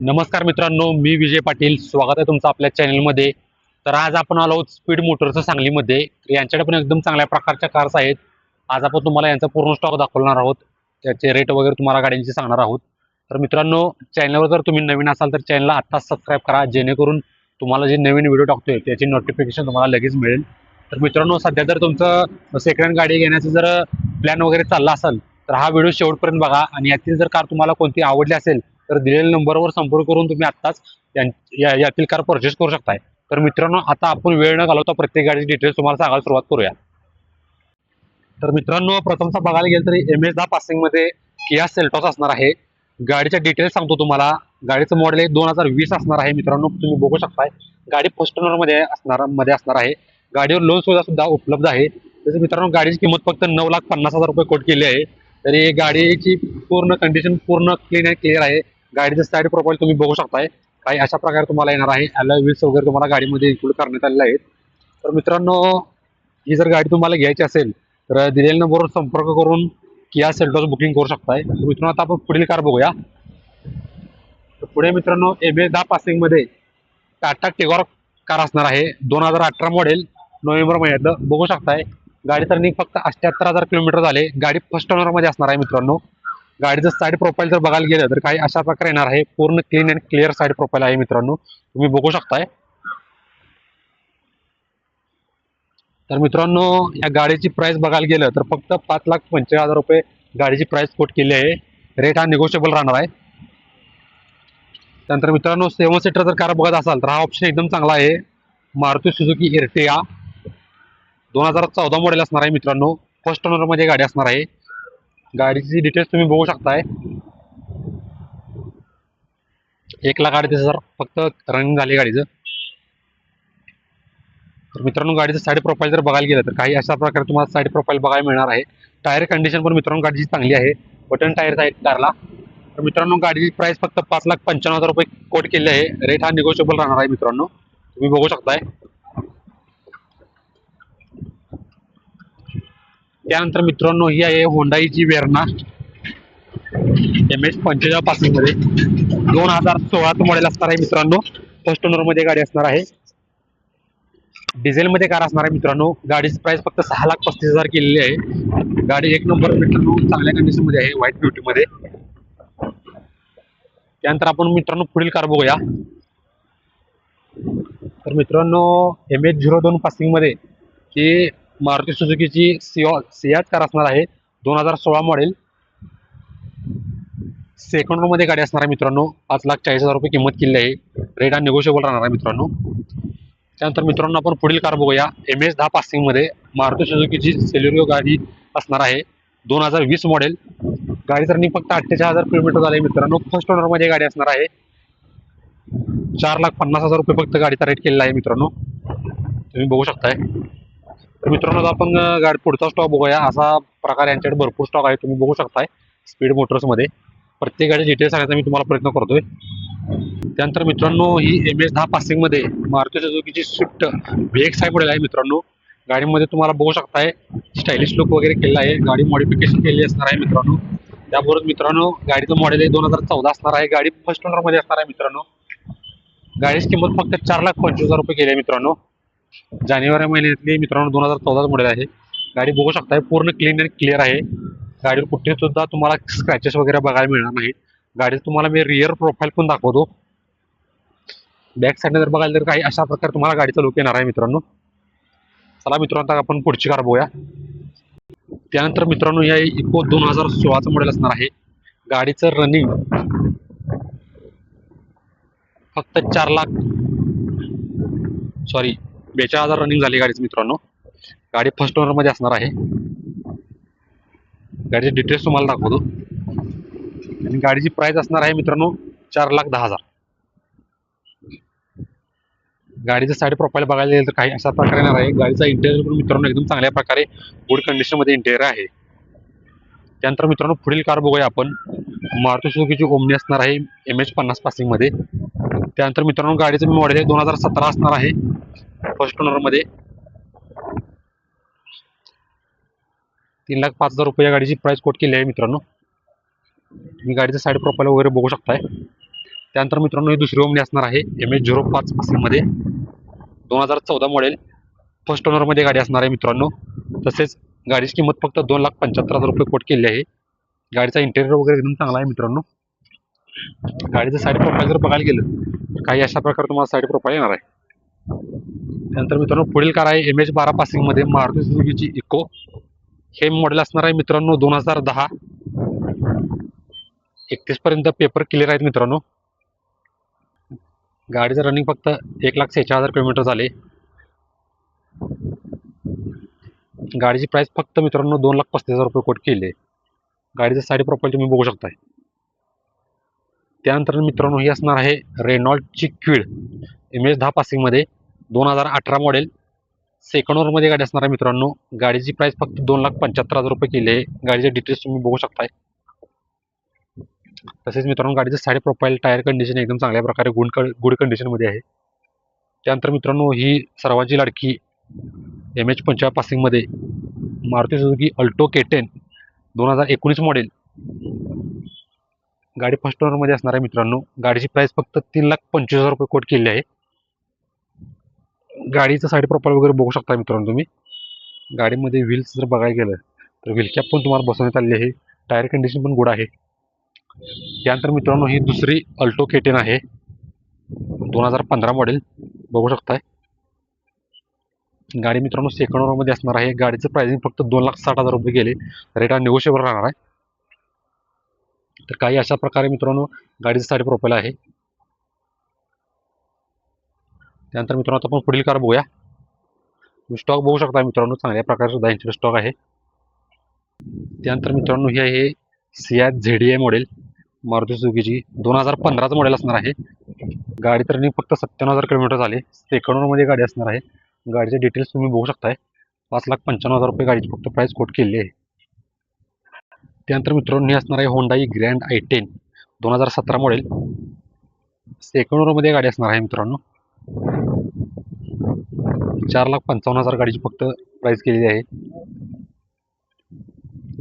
नमस्कार मित्रांनो, मी विजय पाटील. स्वागत आहे तुमचं आपल्या चॅनलमध्ये. तर आज आपण आलो आहोत स्पीड मोटरचं सांगलीमध्ये. यांच्याकडे पण एकदम चांगल्या प्रकारच्या कार्स आहेत. आज आपण तुम्हाला यांचा पूर्ण स्टॉक दाखवणार आहोत. त्याचे रेट वगैरे तुम्हाला गाड्यांचे सांगणार आहोत. तर मित्रांनो, चॅनलवर जर तुम्ही नवीन असाल तर चॅनलला आत्ताच सबस्क्राईब करा, जेणेकरून तुम्हाला जे नवीन व्हिडिओ टाकतोय त्याची नोटिफिकेशन तुम्हाला लगेच मिळेल. तर मित्रांनो, सध्या जर तुमचं सेकंड हँड गाडी घेण्याचं जर प्लॅन वगैरे चालला असेल तर हा व्हिडिओ शेवटपर्यंत बघा. आणि यातील जर कार तुम्हाला कोणती आवडली असेल तर दिलेल्या नंबरवर संपर्क करून तुम्ही आत्ताच यातील कार परचेस करू शकताय. तर मित्रांनो, आता आपण वेळ न घालवता प्रत्येक गाडीची डिटेल्स तुम्हाला सांगायला सुरुवात करूया. तर मित्रांनो, प्रथमतः बघायला गेलं तरी MS10 पासिंग मध्ये किया सेल्टॉस असणार आहे. गाडीच्या डिटेल्स सांगतो तुम्हाला. गाडीचं मॉडेल 2020 असणार आहे. मित्रांनो, तुम्ही बघू शकताय गाडी फर्स्ट ओनर मध्ये असणार आहे. गाडीवर लोन सुद्धा उपलब्ध आहे. तसं मित्रांनो, गाडीची किंमत फक्त 9,50,000 रुपये कोट केली आहे. तरी गाडीची पूर्ण कंडिशन पूर्ण क्लीन अँड क्लिअर आहे. गाडीचं साईड प्रोफाईल तुम्ही बघू शकताय. काही अशा प्रकारे तुम्हाला येणार आहे. अलॉय व्हील्स वगैरे तुम्हाला गाडीमध्ये इन्क्लूड करण्यात आलेले आहेत. तर मित्रांनो, ही जर गाडी तुम्हाला घ्यायची असेल तर दिलेल्या नंबरवर संपर्क करून किया सेल्टॉस बुकिंग करू शकताय. तर मित्रांनो, आता आपण पुढील कार बघूया. तर पुढे मित्रांनो, MS10 पासिंग मध्ये टाटा टिगॉर कार असणार आहे. 2018 मॉडेल, नोव्हेंबर महिन्यातलं. बघू शकताय गाडीचं रनिंग फक्त 78,000 किलोमीटर झाले. गाडी फर्स्ट ओनर मध्ये असणार आहे. मित्रांनो, गाडीचं साईड प्रोफाईल जर बघायला गेलं तर काही अशा प्रकारे येणार आहे. पूर्ण clean and clear side profile आहे. मित्रांनो, तुम्ही बघू शकताय. तर मित्रांनो, या गाडीची प्राइस बघायला गेलं तर फक्त 5,45,000 रुपये गाडीची प्राइस कोट केली आहे. रेट हा निगोशिएबल राहणार आहे. त्यानंतर मित्रांनो, 7 सीटर जर कार बघत असाल तर हा ऑप्शन एकदम चांगला आहे. मारुती सुझुकी एर्टिगा 2014 मॉडेल असणार आहे. मित्रांनो, फर्स्ट ओनर मध्ये गाडी असणार आहे. गाडीची डिटेल्स तुम्ही बघू शकताय. 1,38,000 फक्त रनिंग झाली गाडीचं. तर मित्रांनो, गाडीचं साईड प्रोफाईल जर बघायला गेलं तर काही अशा प्रकारे तुम्हाला साईड प्रोफाईल बघायला मिळणार आहे. टायर कंडिशन पण मित्रांनो गाडीची चांगली आहे. बटन टायर आहेत कारला. तर मित्रांनो, गाडीची प्राइस फक्त 5,55,000 रुपये कोट केली आहे. रेट हा निगोशिएबल राहणार आहे. मित्रांनो, तुम्ही बघू शकताय. त्यानंतर मित्रांनो, ही आहे होंडाईची वेर्ना MS45 पासिंग मध्ये 2016 मॉडेल असणार आहे. मित्रांनो, फर्स्ट ओनर मध्ये गाडी असणार आहे. डिझेल मध्ये कार असणार आहे. मित्रांनो, गाडीची प्राइस फक्त 6,35,000 केलेली आहे. गाडी एक नंबर मित्रांनो चांगल्या कंडिशन मध्ये आहे, व्हाईट ब्युटी मध्ये. त्यानंतर आपण मित्रांनो पुढील कार बघूया. तर मित्रांनो, MS02 पासिंग मध्ये ही मारुती सुझुकीची सियाज कार असणार आहे. 2016 मॉडेल, सेकंड रो मध्ये गाडी असणार आहे. मित्रांनो, 5,40,000 रुपये किंमत केली आहे. रेट हा निगोशिएबल राहणार आहे. मित्रांनो, त्यानंतर मित्रांनो आपण पुढील कार बघूया. MS10 पासिंग मध्ये मारुती सुझुकीची सेलेरिओ गाडी असणार आहे. 2020 मॉडेल. गाडीचं रनिंग फक्त 48,000 किलोमीटर झाले. मित्रांनो, फर्स्ट ओनर मध्ये गाडी असणार आहे. 4,50,000 रुपये फक्त गाडीचा रेट केलेला आहे. मित्रांनो, तुम्ही बघू शकताय. तर मित्रांनो, आपण गाडी पुढचा स्टॉक बघूया. असा प्रकार यांच्याकडे भरपूर स्टॉक आहे. तुम्ही बघू शकताय स्पीड मोटर्स मध्ये. प्रत्येक गाडी डिटेल्स सांगायचा मी तुम्हाला प्रयत्न करतोय. त्यानंतर मित्रांनो, ही MS10 पासिंग मध्ये मारुती सुझुकीची स्विफ्ट VX मॉडेल आहे. मित्रांनो, गाडीमध्ये तुम्हाला बघू शकताय स्टायलिश लुक वगैरे केलेला आहे. गाडी मॉडिफिकेशन केलेली असणार आहे. मित्रांनो, त्याबरोबर मित्रांनो गाडीचं मॉडेल 2014 असणार आहे. गाडी फर्स्ट ओनर मध्ये असणार आहे. मित्रांनो, गाडीची किंमत फक्त 4,25,000 रुपये केली आहे. मित्रांनो, जानेवारी महिन्यातली मित्रांनो 2014 मॉडेल आहे. गाडी बघू शकताय पूर्ण क्लीन अँड क्लिअर आहे. गाडीवर कुठे सुद्धा तुम्हाला स्क्रॅचेस वगैरे बघायला मिळणार नाही. गाडीत तुम्हाला मी रिअर प्रोफाईल पण दाखवतो. बॅक साईडने जर बघायला तर काही अशा प्रकारे तुम्हाला गाडीचा लुक येणार आहे. मित्रांनो, चला मित्रांनो, आता आपण पुढची कार बघूया. त्यानंतर मित्रांनो, या इको 2016 मॉडेल असणार आहे. गाडीचं रनिंग फक्त 42,000 रनिंग झाली गाडीचं. मित्रांनो, गाडी फर्स्ट ओनर मध्ये असणार आहे. गाडीचे डिटेल्स तुम्हाला दाखवतो. आणि गाडीची प्राइस असणार आहे मित्रांनो 4,10,000. गाडीचं साईड प्रोफाईल बघायला गेलं तर काही अशा प्रकारे येणार आहे. गाडीचा इंटेरियर पण मित्रांनो एकदम चांगल्या प्रकारे गुड कंडिशन मध्ये इंटेरियर आहे. त्यानंतर मित्रांनो पुढील कार बघूया आपण. मारुती सुझुकीची ओमनी असणार आहे MS50 पासिंग मध्ये. त्यानंतर मित्रांनो गाडीचं मॉडेल 2017 असणार आहे. फर्स्ट ओनर मध्ये 3,05,000 रुपये या गाडीची प्राइस कोट केली आहे. मित्रांनो, तुम्ही गाडीचं साईड प्रोफाईल वगैरे बघू शकताय. त्यानंतर मित्रांनो ही दुसरी ओमनी असणार आहे MH05 पासिंगमध्ये 2014 मॉडेल फर्स्ट ओनरमध्ये गाडी असणार आहे मित्रांनो. तसेच गाडीची किंमत फक्त 2,75,000 रुपये कोट केली आहे. गाडीचा इंटेरियर वगैरे एकदम चांगला आहे मित्रांनो. गाडीचं साईड प्रोफाईल जर बघायला गेलं तर काही अशा प्रकारे तुम्हाला साईड प्रोफाईल येणार आहे. त्यानंतर मित्रांनो पुढील कार आहे MH12 पासिंगमध्ये मारुती सुझुकीची इको. हे मॉडेल असणार आहे मित्रांनो 2010. 31 पर्यंत पेपर क्लिअर आहेत मित्रांनो. गाडीचं रनिंग फक्त 1,46,000 किलोमीटर झाले. गाडीची प्राइस फक्त मित्रांनो 2,35,000 रुपये कोट केली आहे. गाडीचं साईड प्रोफाईल तुम्ही बघू शकताय. त्यानंतर मित्रांनो ही असणार आहे रेनॉल्टची क्विड MH10 पासिंगमध्ये 2018 मॉडेल सेकंड ओनरमध्ये गाडी असणार आहे मित्रांनो. गाडीची प्राइस फक्त 2,75,000 रुपये केली आहे. गाडीचे डिटेल्स तुम्ही बघू शकताय. तसेच मित्रांनो गाडीचं साईड प्रोफाईल टायर कंडिशन एकदम चांगल्या प्रकारे गुड कंडिशनमध्ये आहे. त्यानंतर मित्रांनो ही सर्वांची लाडकी MH55 पासिंगमध्ये Maruti Suzuki Alto K10 2019 model. गाडी फर्स्ट ओनरमध्ये असणार आहे मित्रांनो. गाडीची प्राइस फक्त 3,25,000 रुपये कोट केली आहे. गाडीचं साईड प्रोफाईल वगैरे बघू शकता मित्रांनो तुम्ही. गाडीमध्ये व्हील्स जर बघायला गेलं तर व्हील कॅप पण तुम्हाला बसवण्यात आली आहे. टायर कंडिशन पण गुड आहे. त्यानंतर मित्रांनो ही दुसरी अल्टो K10 आहे 2015 मॉडेल बघू शकताय. गाडी मित्रांनो सेकंड ओनरमध्ये असणार आहे. गाडीचं प्राइसिंग फक्त 2,60,000 रुपये गेले. रेट हा निगोशिएबल राहणार आहे. तर काही अशा प्रकारे मित्रांनो गाडीचं साईड प्रोफाईल आहे. त्यानंतर मित्रांनो आता आपण पुढील कार बघूया. स्टॉक बघू शकता मित्रांनो चांगल्या प्रकारे सुद्धा यांचे स्टॉक आहे. त्यानंतर मित्रांनो ही आहे सियाज ZDI मॉडेल मारुती सुझुकीची 2015चं मॉडेल असणार आहे. गाडीचं रनिंग फक्त 97,000 किलोमीटर झाले. सेकंड ओनरमध्ये गाडी असणार आहे. गाडीचे डिटेल्स तुम्ही बघू शकताय. 5,95,000 रुपये गाडीची फक्त प्राइस कोट केली आहे. त्यानंतर मित्रांनो ही असणार आहे Hyundai grand i10 2017 model second ओनरमध्ये गाडी असणार आहे मित्रांनो. 4,55,000 गाडीची फक्त प्राइस केलेली आहे.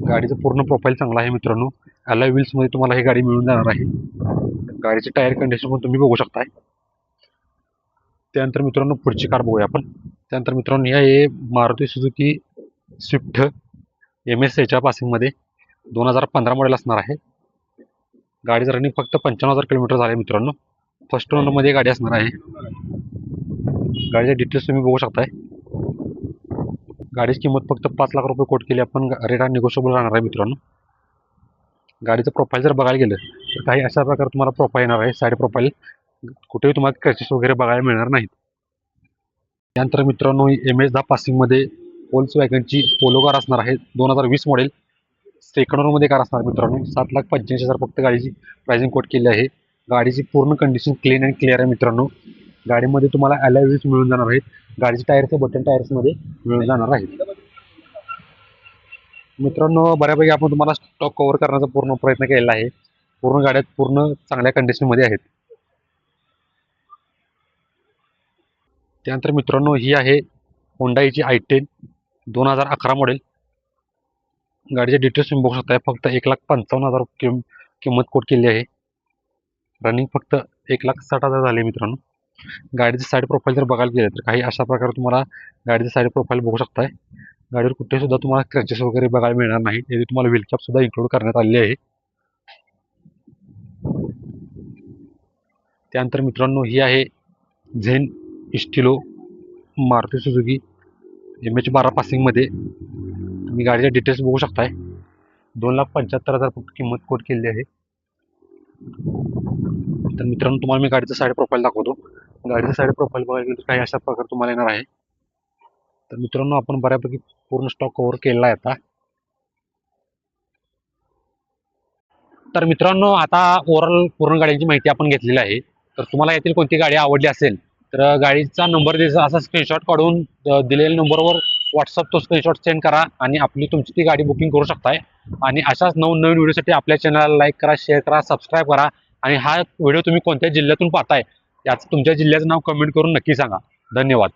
गाडीचं पूर्ण प्रोफाईल चांगला आहे मित्रांनो. अलॉय व्हील्समध्ये तुम्हाला ही गाडी मिळून जाणार आहे. गाडीची टायर कंडिशन पण तुम्ही बघू शकताय. त्यानंतर मित्रांनो पुढची कार बघूया आपण. त्यानंतर मित्रांनो ही आहे Maruti Suzuki Swift MS6 पासिंगमध्ये 2015 model असणार आहे. गाडीचं रनिंग फक्त 95,000 किलोमीटर झाले मित्रांनो. फर्स्ट ओनरमध्ये गाडी असणार आहे. गाडीचे डिटेल्स तुम्ही बघू शकताय. गाडीची किंमत फक्त 5,00,000 रुपये कोट केली. आपण रेट हा निगोशिएबल राहणार आहे मित्रांनो. गाडीचं प्रोफाईल जर बघायला गेलं तर काही अशा प्रकारे तुम्हाला प्रोफाईल येणार आहे. साईड प्रोफाईल कुठेही तुम्हाला क्रॅचेस वगैरे बघायला मिळणार नाहीत. त्यानंतर मित्रांनो MS10 पासिंगमध्ये व्होल्क्सवॅगनची पोलो कार असणार आहे 2020 मॉडेल सेकंड ओनरमध्ये कार असणार मित्रांनो. 7,85,000 फक्त गाडीची प्राइसिंग कोट केली आहे. गाडीची पूर्ण कंडिशन क्लीन अँड क्लिअर आहे मित्रांनो. गाडीमध्ये तुम्हाला अलॉय व्हील्स मिळून जाणार आहेत. गाडीचे टायर्स बटन टायर्समध्ये मिळून जाणार आहेत मित्रांनो. बऱ्यापैकी आपण तुम्हाला स्टॉक कव्हर करण्याचा पूर्ण प्रयत्न केलेला आहे. पूर्ण गाड्या पूर्ण चांगल्या कंडिशनमध्ये आहेत. त्यानंतर मित्रांनो ही आहे होंडाईची i10 2011 मॉडेल. गाडीचे डिटेल्स तुम्ही बघू शकता. फक्त 1,55,000 किंमत कोट केली आहे. रनिंग फक्त 1,60,000 झाले मित्रांनो. गाडीचं साईड प्रोफाईल जर बघायला गेलं तर काही अशा प्रकारे तुम्हाला गाडीचं साईड प्रोफाईल बघू शकताय. गाडीवर कुठे सुद्धा तुम्हाला क्रॅचेस वगैरे बघायला मिळणार नाही. याची तुम्हाला व्हील कॅप सुद्धा इन्क्लूड करण्यात आलेली आहे. त्यानंतर मित्रांनो ही आहे Zen Estilo Maruti Suzuki MH12 पासिंगमध्ये. तुम्ही गाडीचे डिटेल्स बघू शकताय. 2,75,000 फक्त किंमत कोट केली आहे. तर मित्रांनो तुम्हाला मी गाडीचं साईड प्रोफाईल दाखवतो. गाडीचं साईड प्रोफाईल बघायला गेलं तर काही अशा प्रकारे तुम्हाला येणार आहे. तर मित्रांनो आपण बऱ्यापैकी पूर्ण स्टॉक कव्हर केलेला आहे आता. तर मित्रांनो आता ओव्हरऑल पूर्ण गाडीची माहिती आपण घेतलेली आहे. तर तुम्हाला यातील कोणती गाडी आवडली असेल तर गाडीचा नंबर द्यायचा असा स्क्रीनशॉट काढून दिलेल्या नंबरवर व्हॉट्सअप तो स्क्रीनशॉट सेंड करा आणि तुमची ती गाडी बुकिंग करू शकताय. आणि अशाच नवीन व्हिडिओसाठी आपल्या चॅनलला लाईक करा, शेअर करा, सबस्क्राईब करा. आणि हा व्हिडिओ तुम्ही कोणत्या जिल्ह्यातून पाहताय याचं तुमच्या जिल्ह्याचं नाव कमेंट करून नक्की सांगा. धन्यवाद.